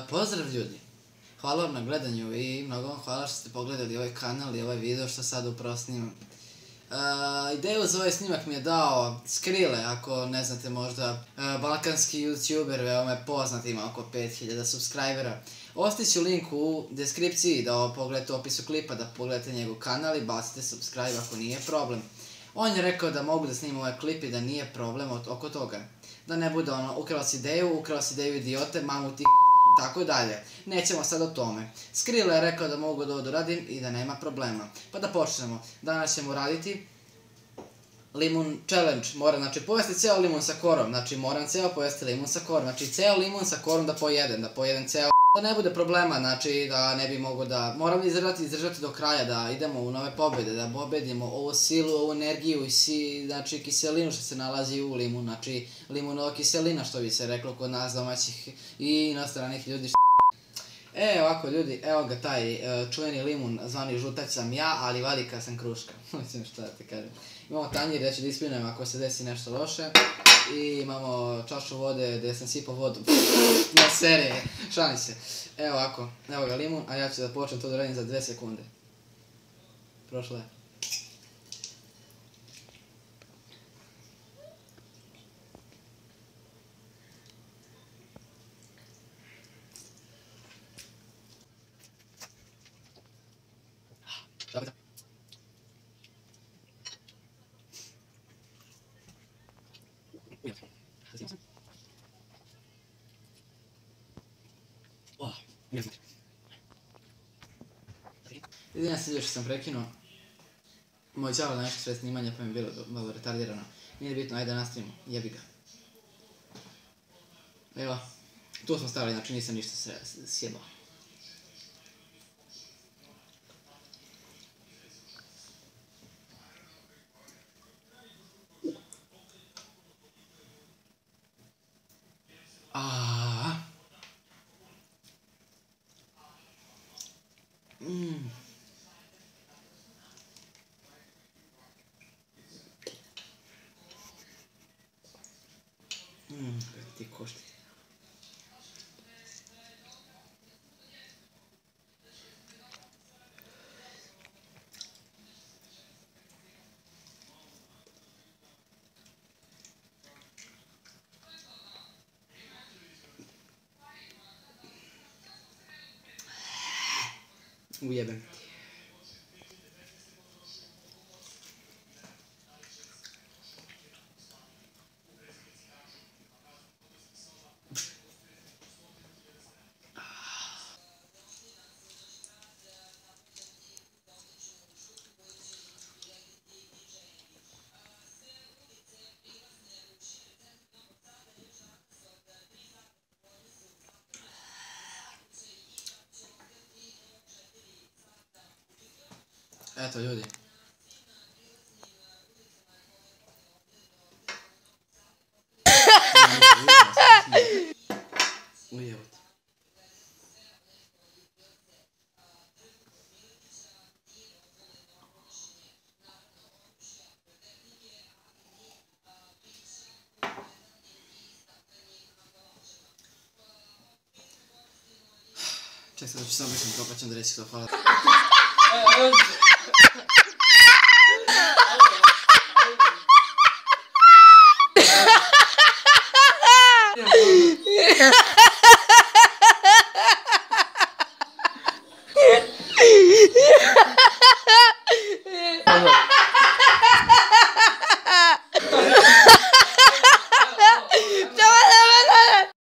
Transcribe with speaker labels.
Speaker 1: Pozdrav ljudi, hvala vam na gledanju i mnogo vam hvala što ste pogledali ovaj kanal i ovaj video što sad upravo snimam. Ideju za ovaj snimak mi je dao Skrile, ako ne znate možda, balkanski youtuber, veoma je poznat, ima oko 5000 subscribera. Ostavit ću link u deskripciji da pogledate opisu klipa, da pogledate njegov kanal i bacite subscribe ako nije problem. On je rekao da mogu da snimam ovaj klip i da nije problem oko toga. Da ne bude ono, ukrao si ideju idiote, mamu ti tako dalje. Nećemo sad o tome. Skrilla je rekao da mogu da ovo doradim i da nema problema. Pa da počnemo. Danas ćemo raditi limun challenge. Moram, znači, pojesti ceo limun sa korom. Znači, moram ceo pojesti limun sa korom. Znači, ceo limun sa korom da pojedem ceo. Da ne bude problema, znači, da ne bi mogo da... Moram izdržati do kraja, da idemo u nove pobjede, da pobedimo ovu silu, ovu energiju i znači, kiselinu što se nalazi u limun. Znači, limunova kiselina, što bi se reklo kod nas domaćih i inostranih ljudi. Ovako ljudi, evo ga taj čuveni limun, zvani žutać sam ja, ali valika sam kruška. Mislim šta da ti kažem. Imamo tanjir gdje ću da ispinujem ako se desi nešto loše. I imamo čašu vode gdje sam sipao vodu. Na serije, šalim se. Evo ovako, evo ga limun, a ja ću da počnem to da radim za 2 sekunde. Prošlo je. Dobro. Jedina se što sam prekinuo. Moj čalo na nešto sred snimanja pa mi je bilo malo retardirano. Nije bitno, ajde da nastavimo, jebi ga. Evo, tu smo stali, znači nisam ništa sjebao. Kako ti košti. Ujebem ti. Eto ljudi. Ujebot. Ček sad da ću se obrišem to pa ću da reći to, hvala.